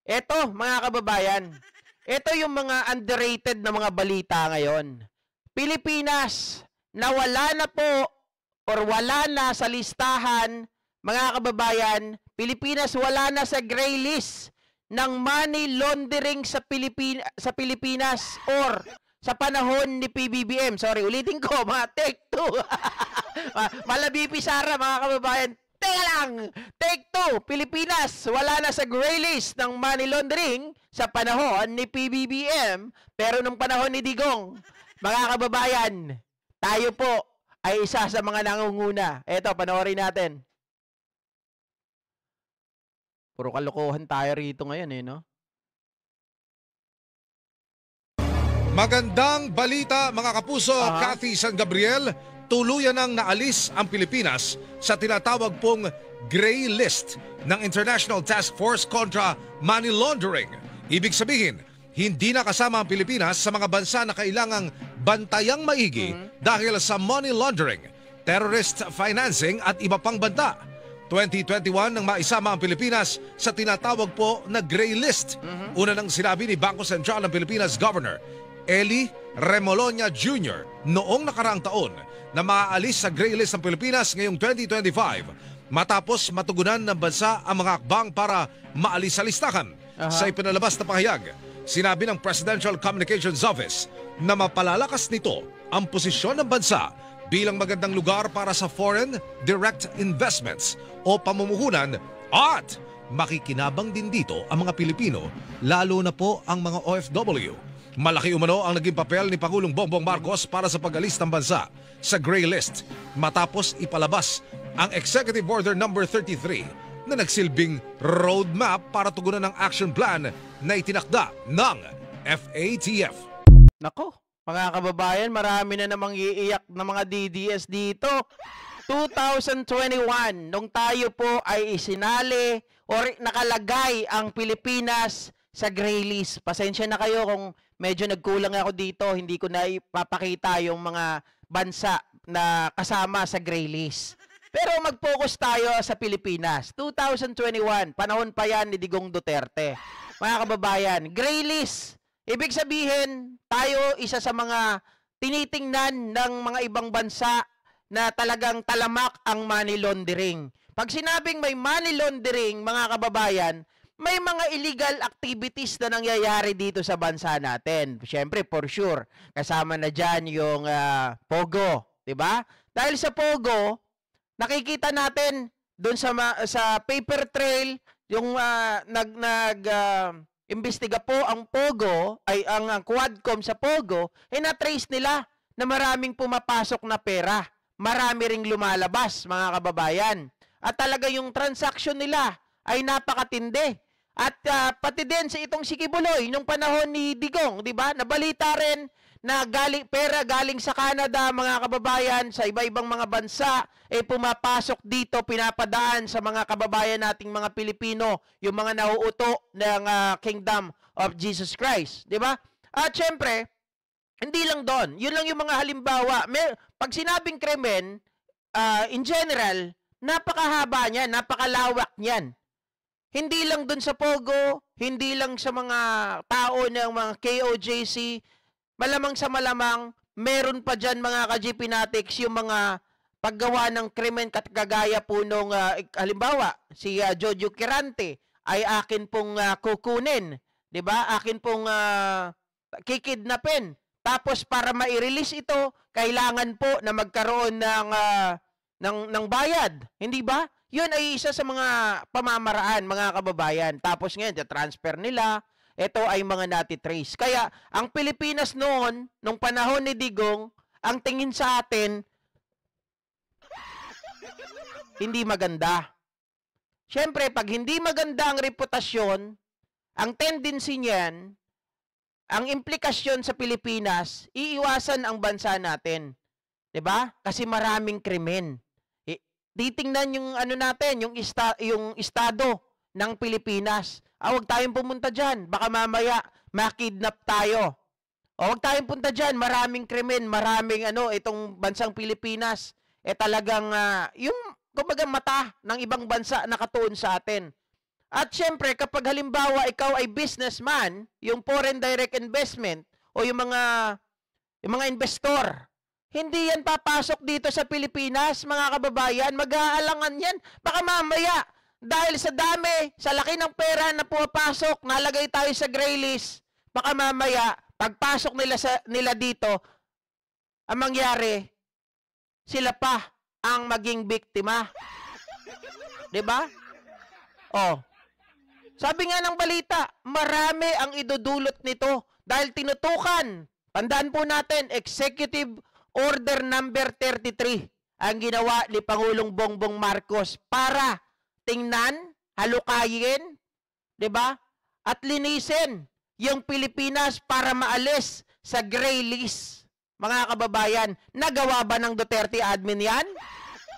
Eto, mga kababayan, ito yung mga underrated na mga balita ngayon. Pilipinas, nawala na po or wala na sa listahan, mga kababayan, Pilipinas wala na sa gray list ng money laundering sa Pilipinas or sa panahon ni PBBM. Sorry, ulitin ko, mga take two. Malabipi Sara, mga kababayan. Teka lang! Take two! Pilipinas, wala na sa gray list ng money laundering sa panahon ni PBBM, pero nung panahon ni Digong, mga kababayan, tayo po ay isa sa mga nangunguna. Eto, panoorin natin. Puro kalokohan tayo rito ngayon eh, no? Magandang balita mga kapuso, Cathy San Gabriel, tuluyan nang naalis ang Pilipinas sa tinatawag pong gray list ng International Task Force kontra Money Laundering. Ibig sabihin, hindi na kasama ang Pilipinas sa mga bansa na kailangang bantayang maigi dahil sa money laundering, terrorist financing at iba pang banta. 2021 nang maisama ang Pilipinas sa tinatawag po na gray list. Una nang sinabi ni Bangko Sentral ng Pilipinas Governor Eli Remoloña Jr. noong nakaraang taon na maaalis sa gray list ng Pilipinas ngayong 2025 matapos matugunan ng bansa ang mga akbang para maalis sa listahan. Sa ipinalabas na pahayag, sinabi ng Presidential Communications Office na mapalalakas nito ang posisyon ng bansa bilang magandang lugar para sa foreign direct investments o pamumuhunan at makikinabang din dito ang mga Pilipino, lalo na po ang mga OFW. Malaki umano ang naging papel ni Pangulong Bongbong Marcos para sa pag-alis ng bansa sa gray list matapos ipalabas ang Executive Order No. 33 na nagsilbing roadmap para tugunan ng action plan na itinakda ng FATF. Nako, mga kababayan, marami na namang iiyak na mga DDS dito. 2021, nung tayo po ay isinali or nakalagay ang Pilipinas sa gray list. Pasensya na kayo kung medyo nagkulang ako dito, hindi ko na ipapakita yung mga bansa na kasama sa gray list. Pero mag-focus tayo sa Pilipinas. 2021, panahon pa yan ni Digong Duterte. Mga kababayan, gray list. Ibig sabihin, tayo isa sa mga tinitingnan ng mga ibang bansa na talagang talamak ang money laundering. Pag sinabing may money laundering, mga kababayan, may mga illegal activities na nangyayari dito sa bansa natin. Siyempre, for sure, kasama na dyan yung Pogo, di ba? Dahil sa Pogo, nakikita natin doon sa paper trail, yung imbestiga po ang Pogo, ay ang Quadcom sa Pogo, na-trace nila na maraming pumapasok na pera. Marami ring lumalabas, mga kababayan. At talaga yung transaction nila ay napakatindi. At pati din sa itong si Kibuloy nung panahon ni Digong, 'di ba? Nabalita rin na pera galing sa Canada, mga kababayan, sa iba-ibang mga bansa pumapasok dito, pinapadaan sa mga kababayan nating mga Pilipino, yung mga nauuto ng Kingdom of Jesus Christ, 'di ba? At syempre, hindi lang doon. Yun lang yung mga halimbawa. Pag sinabing krimen, in general, napakahaba niyan, napakalawak niyan. Hindi lang dun sa Pogo, hindi lang sa mga tao ng mga KOJC, malamang sa malamang, meron pa dyan mga ka-GP Natics yung mga paggawa ng krimen kagaya po nung, halimbawa, si Jojo Kirante ay akin pong kukunin, di ba? Akin pong kikidnapin. Tapos para ma-release ito, kailangan po na magkaroon ng bayad, hindi ba? Yun ay isa sa mga pamamaraan, mga kababayan. Tapos ngayon, transfer nila, ito ay mga natitrace. Kaya, ang Pilipinas noon, nung panahon ni Digong, ang tingin sa atin, hindi maganda. Siyempre, pag hindi maganda ang reputasyon, ang tendency niyan, ang implikasyon sa Pilipinas, iiwasan ang bansa natin. 'Di ba? Kasi maraming krimen. Titingnan yung natin, yung estado ng Pilipinas. Huwag tayong pumunta diyan, baka mamaya makidnap tayo. O huwag tayong punta diyan, maraming krimen, maraming itong bansang Pilipinas talagang yung kumbaga mata ng ibang bansa nakatuon sa atin. At syempre, kapag halimbawa ikaw ay businessman, yung foreign direct investment o yung mga investor, hindi yan papasok dito sa Pilipinas, mga kababayan. Mag-aalangan yan. Baka mamaya, dahil sa dami, sa laki ng pera na pumapasok, nalagay tayo sa gray list, baka mamaya, pagpasok nila dito, ang mangyari, sila pa ang maging biktima. 'Di ba? Oh. Sabi nga ng balita, marami ang idudulot nito dahil tinutukan. Tandaan po natin, Executive Order number 33 ang ginawa ni Pangulong Bongbong Marcos para tingnan, halukayin, 'di ba? At linisin yung Pilipinas para maalis sa gray list. Mga kababayan, nagawa ba ng Duterte admin yan?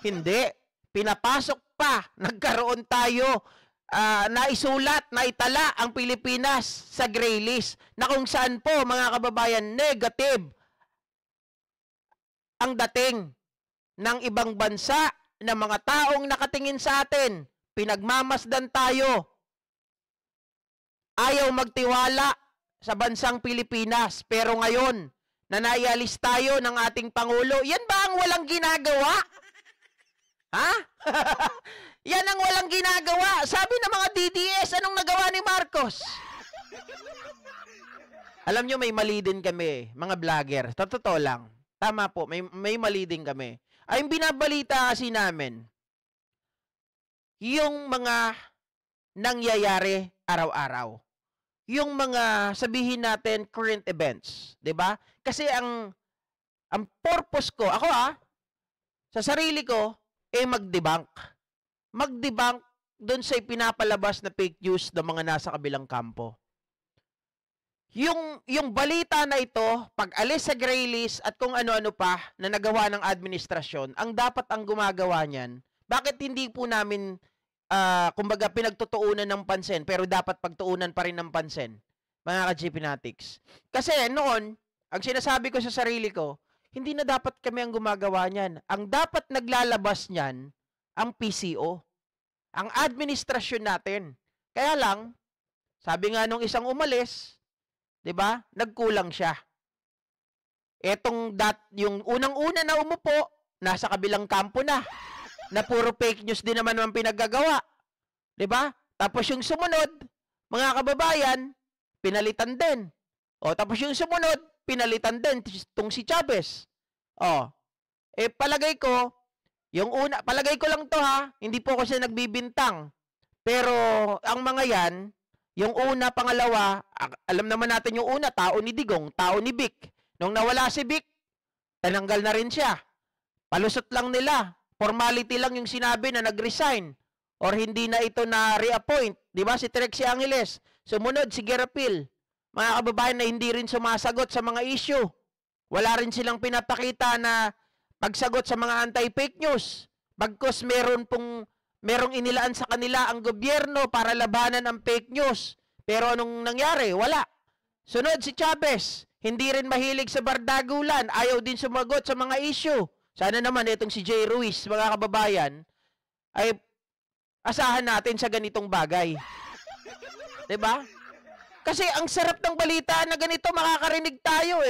Hindi. Pinapasok pa. Nagkaroon tayo, naisulat, naitala ang Pilipinas sa gray list na kung saan po, mga kababayan, negative ang dating ng ibang bansa na mga taong nakatingin sa atin. Pinagmamasdan tayo. Ayaw magtiwala sa bansang Pilipinas. Pero ngayon, na naialis tayo ng ating Pangulo, yan ba ang walang ginagawa? Ha? Yan ang walang ginagawa. Sabi ng mga DDS, anong nagawa ni Marcos? Alam nyo, may mali din kami, mga vlogger. Totoo lang. Tama po, may mali din kami. Ay, yung binabalita kasi namin, yung mga nangyayari araw-araw. Yung mga sabihin natin current events, 'di ba? Kasi ang purpose ko, ako sa sarili ko mag-debunk. Mag-debunk doon sa pinapalabas na fake news ng mga nasa kabilang kampo. Yung balita na ito, pag-alis sa gray list at kung ano-ano pa na nagawa ng administrasyon, ang dapat ang gumagawa niyan, bakit hindi po namin kumbaga pinagtutuunan ng pansin pero dapat pagtuunan pa rin ng pansin, mga ka-GP Natics. Kasi noon, ang sinasabi ko sa sarili ko, hindi na dapat kami ang gumagawa niyan. Ang dapat naglalabas niyan, ang PCO. Ang administrasyon natin. Kaya lang, sabi nga nung isang umalis, 'di ba? Nagkulang siya. Yung unang-una na umupo, nasa kabilang kampo na puro fake news din naman ang pinaggagawa. 'Di ba? Tapos yung sumunod, mga kababayan, pinalitan din. Tapos yung sumunod, pinalitan din itong si Chavez. Palagay ko, palagay ko lang to hindi po ako siya nagbibintang. Pero ang mga yan, yung una, pangalawa, alam naman natin yung una, tao ni Digong, tao ni Vic. Nung nawala si Vic, tinanggal na rin siya. Palusot lang nila. Formality lang yung sinabi na nag-resign or hindi na ito na reappoint. Di ba? Si Trexie Angeles. Sumunod, si Gerapil. Mga kababayan na hindi rin sumasagot sa mga issue. Wala rin silang pinapakita na pagsagot sa mga anti-fake news. Bagkus merong inilaan sa kanila ang gobyerno para labanan ang fake news. Pero anong nangyari? Wala. Sunod si Chavez. Hindi rin mahilig sa bardagulan. Ayaw din sumagot sa mga issue. Sana naman itong si Jay Ruiz, mga kababayan, ay asahan natin sa ganitong bagay. 'Di ba? Kasi ang sarap ng balita na ganito, makakarinig tayo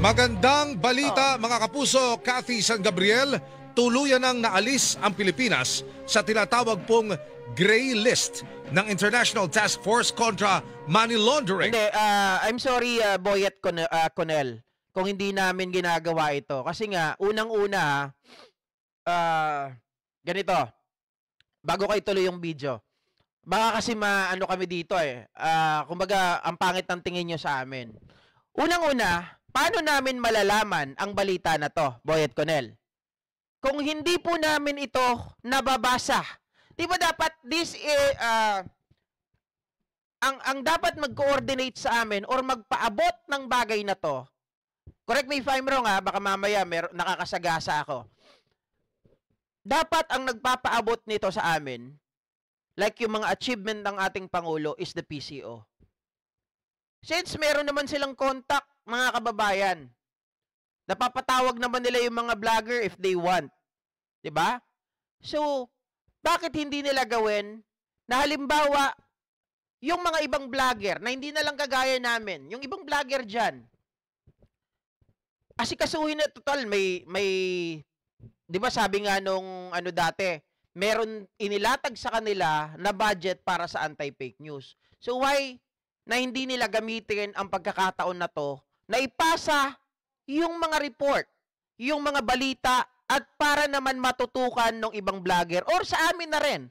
Magandang balita, mga kapuso. Cathy San Gabriel, tuluyan nang naalis ang Pilipinas sa tinatawag pong gray list ng International Task Force kontra Money Laundering. Hindi, I'm sorry, Boyet Conel, kung hindi namin ginagawa ito. Kasi nga, unang-una, ganito, bago kayo tuloy yung video, baka kasi maano kami dito kumbaga, ang pangit ng tingin nyo sa amin. Unang-una, paano namin malalaman ang balita na to, Boyet Conel? Kung hindi po namin ito nababasa, di ba dapat ang dapat mag-coordinate sa amin or magpaabot ng bagay na to, correct me if I'm wrong baka mamaya nakakasagasa ako. Dapat ang nagpapaabot nito sa amin, like yung mga achievement ng ating Pangulo, is the PCO. Since meron naman silang contact, mga kababayan, napapatawag naman nila yung mga vlogger if they want. 'Di ba? So, bakit hindi nila gawin na halimbawa, yung mga ibang vlogger na hindi na lang kagaya namin, yung ibang vlogger dyan, asikasuhin na total, may 'di ba sabi nga nung ano dati, meron inilatag sa kanila na budget para sa anti-fake news. So why na hindi nila gamitin ang pagkakataon na to na ipasa yung mga report, yung mga balita at para naman matutukan ng ibang vlogger or sa amin na rin.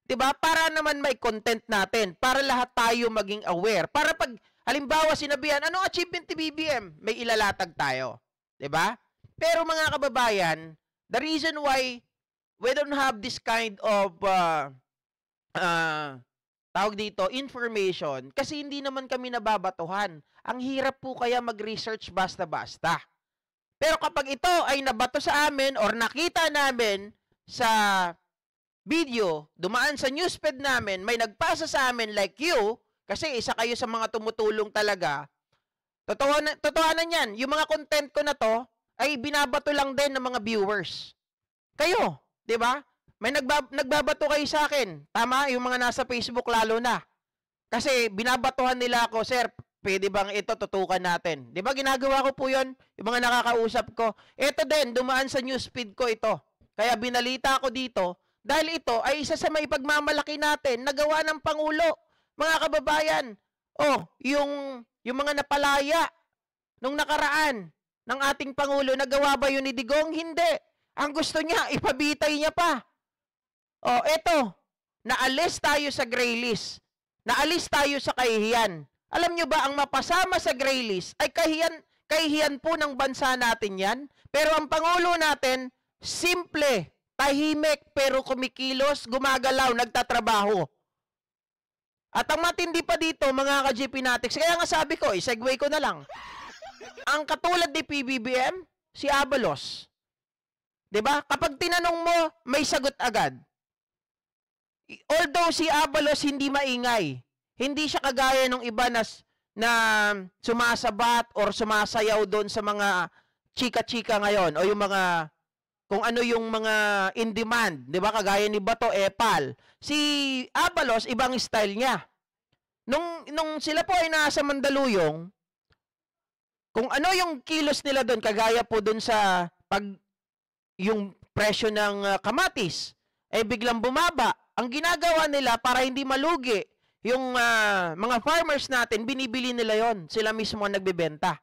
'Di ba? Para naman may content natin, para lahat tayo maging aware. Para pag halimbawa sinabihan, anong achievement ni BBM? May ilalatag tayo. 'Di ba? Pero mga kababayan, the reason why we don't have this kind of tawag dito, information, kasi hindi naman kami nababatuhan. Ang hirap po kaya mag-research basta-basta. Pero kapag ito ay nabato sa amin or nakita namin sa video, dumaan sa newsfeed namin, may nagpasa sa amin like you, kasi isa kayo sa mga tumutulong talaga, totohanan yan, yung mga content ko na to, ay binabato lang din ng mga viewers. Kayo, di ba? May nagbabato kayo sa akin. Tama? Yung mga nasa Facebook lalo na. Kasi binabatuhan nila ako, sir, pwede bang ito tutukan natin? Di ba ginagawa ko po yun? Yung mga nakakausap ko. Ito din, dumaan sa newsfeed ko ito. Kaya binalita ko dito, dahil ito ay isa sa may pagmamalaki natin, nagawa ng Pangulo. Mga kababayan, yung mga napalaya nung nakaraan ng ating Pangulo, nagawa ba yun ni Digong? Hindi. Ang gusto niya, ipabitay niya pa. Eto, naalis tayo sa gray list. Naalis tayo sa kahihiyan. Alam nyo ba, ang mapasama sa gray list ay kahihiyan po ng bansa natin yan. Pero ang Pangulo natin, simple, tahimik, pero kumikilos, gumagalaw, nagtatrabaho. At ang matindi pa dito, mga ka-GP Natics, kaya nga sabi ko, segue ko na lang. Ang katulad ni PBBM, si Abalos. 'Di ba? Kapag tinanong mo, may sagot agad. Although si Abalos hindi maingay, hindi siya kagaya ng iba na sumasabat or sumasayaw doon sa mga chika-chika ngayon o yung mga kung ano yung mga in demand, 'di ba? Kagaya ni Bato Epal. Si Abalos ibang style niya. Nung sila po ay nasa Mandaluyong, kung ano yung kilos nila doon, kagaya po doon sa yung presyo ng kamatis, ay biglang bumaba. Ang ginagawa nila para hindi malugi, yung mga farmers natin, binibili nila yon. Sila mismo ang nagbebenta.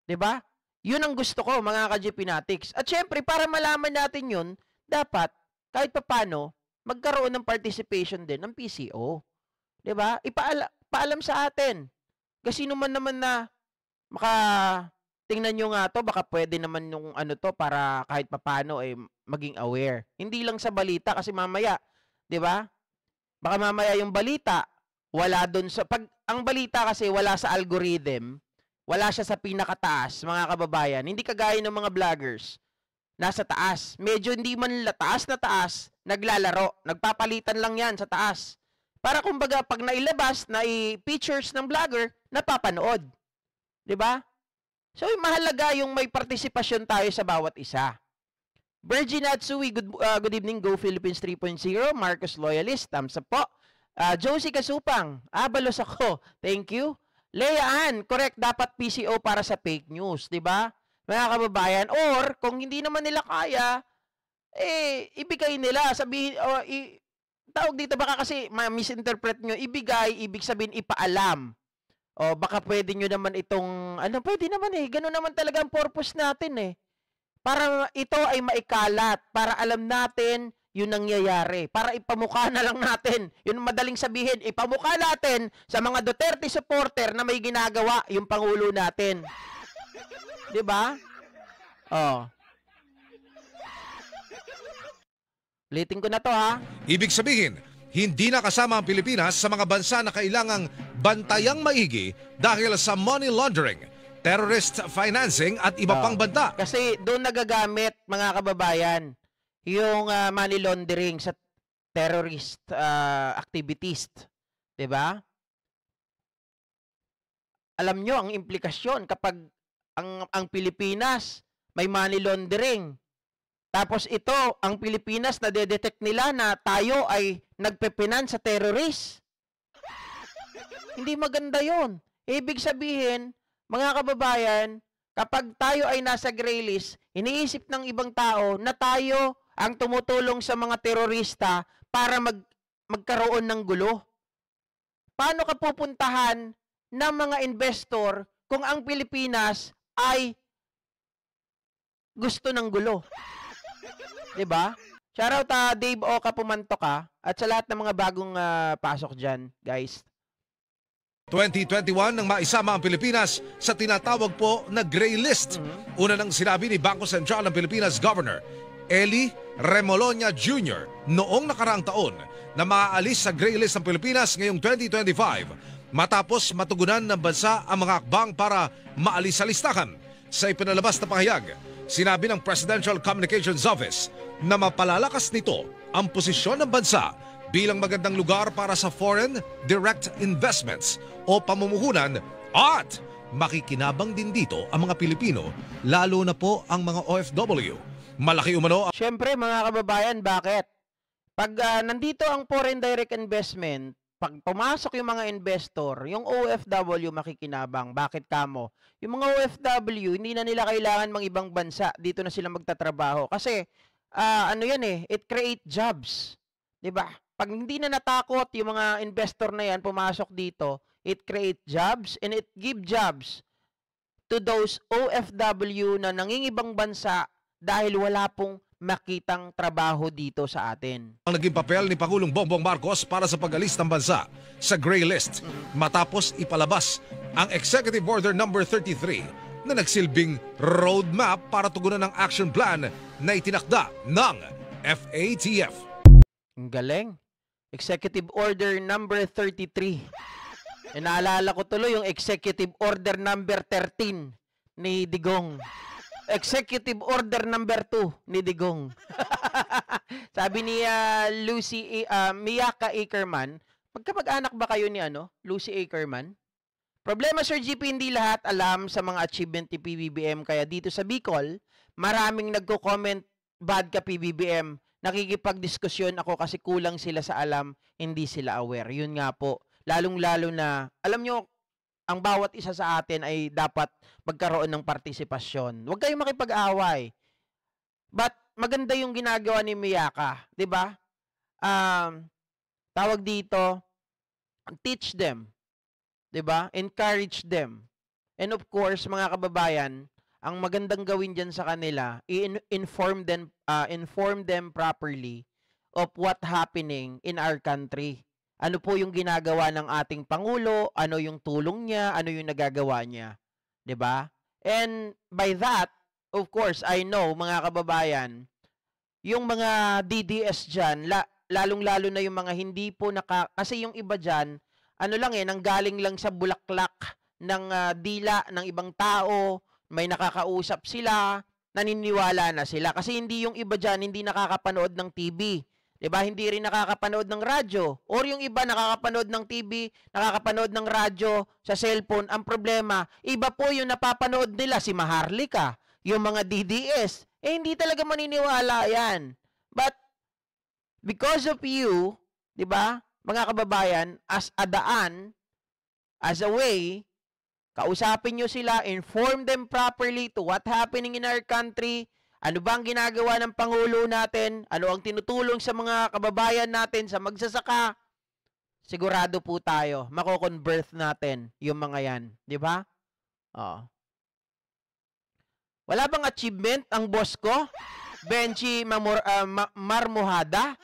'Di ba? Yun ang gusto ko, mga ka-GP Natics. At syempre, para malaman natin yun, dapat, kahit papano, magkaroon ng participation din ng PCO. 'Di ba? Ipaalam sa atin. Kasi naman na tingnan nyo nga to, baka pwede naman yung ano to para kahit papano ay maging aware. Hindi lang sa balita kasi mamaya, 'di ba? Baka mamaya yung balita wala doon sa ang balita kasi wala sa algorithm, wala siya sa pinakataas, mga kababayan. Hindi kagaya ng mga vloggers nasa taas. Medyo hindi man taas na taas, naglalaro, nagpapalitan lang 'yan sa taas. Para kumbaga pag nailabas na i-features ng vlogger, napapanood. 'Di ba? So, mahalaga yung may partisipasyon tayo sa bawat isa. Virgin Atsui, good evening, Go Philippines 3.0. Marcos Loyalist, thumbs up po. Josie Kasupang, Abalos ako. Thank you. Lea Ann, correct, dapat PCO para sa fake news, di ba? Mga kababayan, or kung hindi naman nila kaya, ibigay nila, sabihin, tawag dito, baka kasi misinterpret nyo, ibigay, ibig sabihin, ipaalam. Baka pwede nyo naman itong, pwede naman ganun naman talaga ang purpose natin Para ito ay maikalat, para alam natin yung nangyayari. Para ipamukha na lang natin, yun madaling sabihin, ipamukha natin sa mga Duterte supporter na may ginagawa yung Pangulo natin. 'Di ba? Ulitin ko na to ha. Ibig sabihin, hindi na kasama ang Pilipinas sa mga bansa na kailangang bantayang maigi dahil sa money laundering, terrorist financing at iba pang banta. Kasi doon nagagamit, mga kababayan, yung money laundering sa terrorist activities. 'Di ba? Alam nyo ang implikasyon kapag ang Pilipinas may money laundering. Tapos ito, ang Pilipinas, nadedetect nila na tayo ay nagpepinan sa terrorist. Hindi maganda yon. Ibig sabihin, mga kababayan, kapag tayo ay nasa gray list, iniisip ng ibang tao na tayo ang tumutulong sa mga terorista para magkaroon ng gulo. Paano ka pupuntahan ng mga investor kung ang Pilipinas ay gusto ng gulo? 'Di ba? Shoutout Dave Oka Pumantok at sa lahat ng mga bagong pasok diyan, guys. 2021 nang maisama ang Pilipinas sa tinatawag po na gray list. Una nang sinabi ni Bangko Sentral ng Pilipinas Governor Eli Remoloña Jr. noong nakaraang taon na maaalis sa gray list ng Pilipinas ngayong 2025 matapos matugunan ng bansa ang mga akbang para maalis sa listahan. Sa ipinalabas na pahayag, sinabi ng Presidential Communications Office na mapalalakas nito ang posisyon ng bansa bilang magandang lugar para sa foreign direct investments o pamumuhunan at makikinabang din dito ang mga Pilipino, lalo na po ang mga OFW. Malaki umano. Siyempre mga kababayan, bakit? Pag nandito ang foreign direct investment, pag pumasok yung mga investor, yung OFW makikinabang. Bakit kamo? Yung mga OFW, hindi na nila kailangan mang ibang bansa. Dito na sila magtatrabaho. Kasi, ano yan it create jobs. 'Di ba? Pag hindi na natakot yung mga investor na yan pumasok dito, it create jobs and it give jobs to those OFW na nangingibang bansa dahil wala pong makitang trabaho dito sa atin. Ang naging papel ni Pangulong Bongbong Marcos para sa pag-alis ng bansa sa gray list matapos ipalabas ang Executive Order No. 33 na nagsilbing roadmap para tugunan ng action plan na itinakda ng FATF. Ang galing. Executive Order No. 33. Naalala ko tuloy yung Executive Order No. 13 ni Digong. Executive Order No. 2 ni Digong. Sabi ni Miyaka Ackerman, magkamag-anak ba kayo ni Lucy Ackerman? Problema, Sir GP, hindi lahat alam sa mga achievement ni PBBM. Kaya dito sa Bicol, maraming nagko-comment, bad ka PBBM. Nakikipagdiskusyon ako kasi kulang sila sa alam, hindi sila aware. Yun nga po, lalong-lalo na, alam nyo, ang bawat isa sa atin ay dapat magkaroon ng partisipasyon. Huwag kayong makipag-away. But maganda yung ginagawa ni Miyaka, 'di ba? Tawag dito, teach them, 'di ba? Encourage them. And of course, mga kababayan, ang magandang gawin diyan sa kanila, inform them properly of what happening in our country. Ano po yung ginagawa ng ating Pangulo, ano yung tulong niya, ano yung nagagawa niya. 'Di ba? And by that, of course, I know, mga kababayan, yung mga DDS dyan, lalong-lalo na yung mga hindi po kasi yung iba dyan, nanggaling lang sa bulaklak ng dila ng ibang tao, may nakakausap sila, naniniwala na sila. Kasi hindi yung iba dyan, hindi nakakapanood ng TV. Diba? Hindi rin nakakapanood ng radyo. Or yung iba nakakapanood ng TV, nakakapanood ng radyo sa cellphone. Ang problema, iba po yung napapanood nila, si Maharlika, yung mga DDS. Hindi talaga maniniwala yan. But, because of you, diba, mga kababayan, as a daan, as a way, kausapin nyo sila, inform them properly to what happening in our country. Ano ba ang ginagawa ng Pangulo natin? Ano ang tinutulong sa mga kababayan natin, sa magsasaka? Sigurado po tayo, mako-convert natin yung mga yan. Di ba? Wala bang achievement ang boss ko? Benji Marmohada?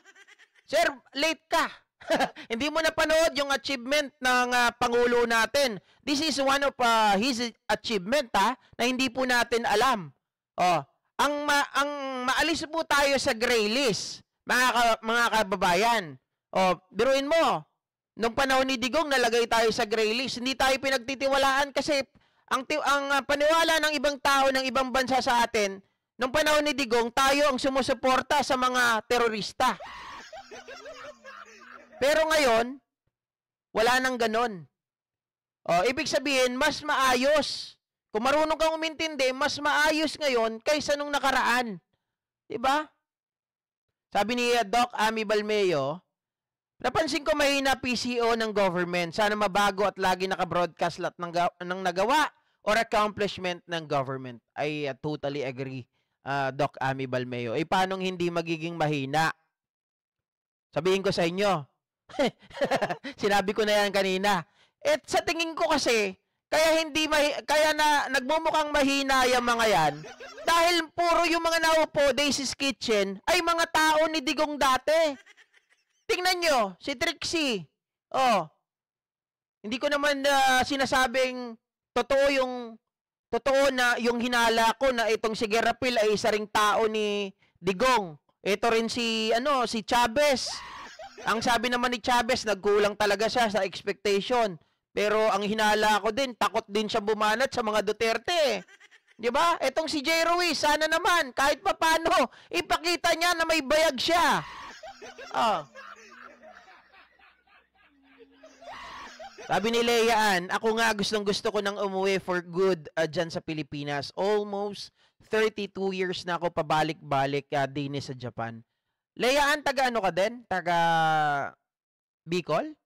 Sir, late ka. Hindi mo napanood yung achievement ng Pangulo natin. This is one of his achievement na hindi po natin alam. Ang maalis po tayo sa gray list, mga kababayan. Biruin mo, nung panahon ni Digong, nalagay tayo sa gray list. Hindi tayo pinagtitiwalaan kasi ang paniwala ng ibang tao, ng ibang bansa sa atin, nung panahon ni Digong, tayo ang sumusuporta sa mga terorista. Pero ngayon, wala nang ganon. Ibig sabihin, mas maayos. Kung marunong kang umintindi, mas maayos ngayon kaysa nung nakaraan. Diba? Sabi ni Doc Ami Balmeo, napansin ko mahina PCO ng government. Sana mabago at lagi naka-broadcast lahat ng nagawa or accomplishment ng government. I totally agree, Doc Ami Balmeo. Paano hindi magiging mahina? Sabihin ko sa inyo. Sinabi ko na yan kanina. Sa tingin ko kasi, kaya na nagmumukhang mahina yung mga yan dahil puro yung mga naupo, Daisy's Kitchen, ay mga tao ni Digong dati. Tingnan nyo, si Trixie. Hindi ko naman sinasabing totoo na yung hinala ko na itong si Gerapil ay isa ring tao ni Digong. Ito rin si Chavez. Ang sabi naman ni Chavez, nagkulang talaga siya sa expectation. Pero ang hinala ko din, takot din siya bumanat sa mga Duterte. Di ba? Etong si J. Ruiz, sana naman, kahit papano, ipakita niya na may bayag siya. Sabi ni Leaan, ako nga gusto ko nang umuwi for good dyan sa Pilipinas. Almost 32 years na ako pabalik-balik din sa Japan. Leaan, taga ano ka din? Taga Bicol?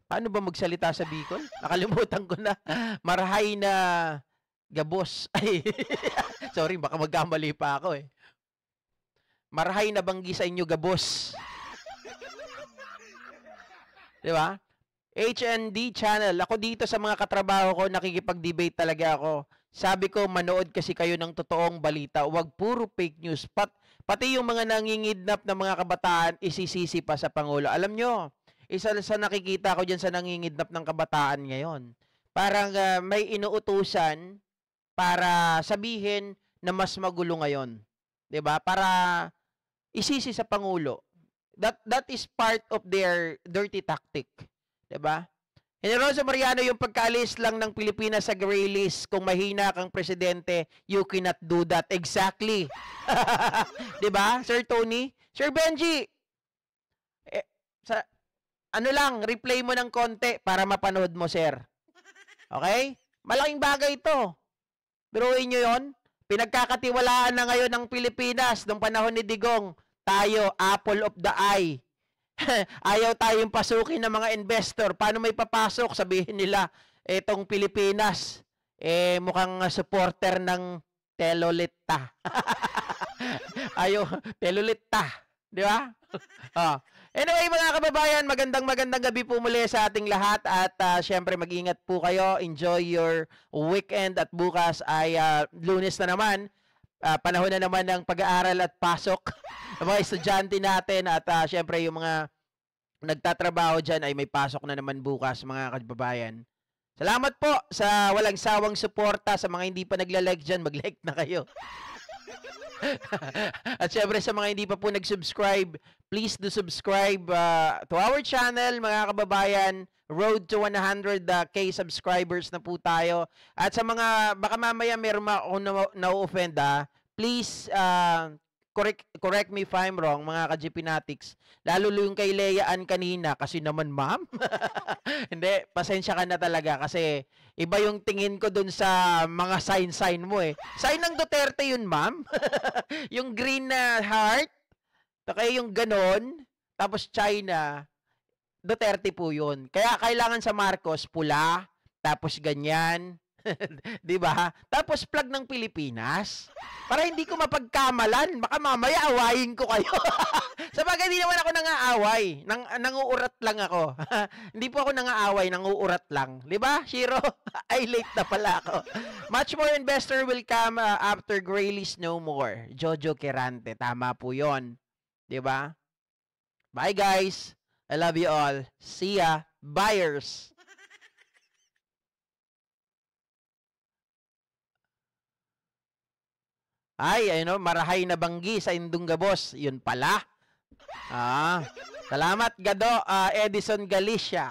Paano ba magsalita sa Bicol? Nakalimutan ko na. Marahay na gabos. Ay, sorry, baka magkamali pa ako eh. Marahay na banggi sa inyo gabos. Di ba? HND channel. Ako dito sa mga katrabaho ko, nakikipag-debate talaga ako. Sabi ko, manood kasi kayo ng totoong balita. Huwag puro fake news. Pati yung mga nangingidnap na mga kabataan, isisisi pa sa Pangulo. Alam nyo, isa sa nakikita ko dyan sa nangingidnap ng kabataan ngayon. Parang may inuutusan para sabihin na mas magulo ngayon. 'Di ba? Para isisi sa Pangulo. That is part of their dirty tactic. 'Di ba? Generoso Mariano, yung pagkaalis lang ng Pilipinas sa gray list, kung mahina kang presidente, you cannot do that. Exactly. 'Di ba? Sir Tony, Sir Benji. Ano lang, replay mo ng konti para mapanood mo, sir. Okay? Malaking bagay ito. Biruin nyo yun. Pinagkakatiwalaan na ngayon ng Pilipinas nung panahon ni Digong. Tayo, apple of the eye. Ayaw tayong pasukin ng mga investor. Paano may papasok? Sabihin nila, etong Pilipinas, mukhang supporter ng Telolita. Ayaw, Telolita. Di ba? Anyway, mga kababayan, magandang gabi po muli sa ating lahat at syempre mag-ingat po kayo. Enjoy your weekend at bukas ay Lunes na naman. Panahon na naman ng pag-aaral at pasok ng mga estudyante natin at syempre yung mga nagtatrabaho dyan ay may pasok na naman bukas, mga kababayan. Salamat po sa walang sawang suporta. Sa mga hindi pa nagla-like dyan, mag-like na kayo. At syempre sa mga hindi pa po nag-subscribe, please do subscribe to our channel, mga kababayan. Road to 100k subscribers na po tayo. At sa mga, baka mamaya meron ako na-offend please correct me if I'm wrong, mga ka-GPnatics. Lalo yung kay Leaan kanina, kasi naman ma'am. Hindi, pasensya ka na talaga kasi iba yung tingin ko dun sa mga sign mo eh. Sign ng Duterte yun, ma'am. Yung green na heart, kaya yung ganon, tapos China, Duterte po yun. Kaya kailangan sa Marcos, pula, tapos ganyan. Di ba? Tapos flag ng Pilipinas. Para hindi ko mapagkamalan. Baka mamaya awayin ko kayo. Sabagay, hindi naman ako nangaaway. Nanguurat lang ako. Hindi po ako nangaaway, nanguurat lang. Di ba, Shiro? Ay, late na pala ako. Much more investor will come after gray list no more. Jojo Kerante. Tama po yon. Di ba? Bye, guys. I love you all. See ya. Buyers. Ay, ano, marahay na banggi sa Indunga Boss. Yun pala. Salamat, Gado, Edison Galicia.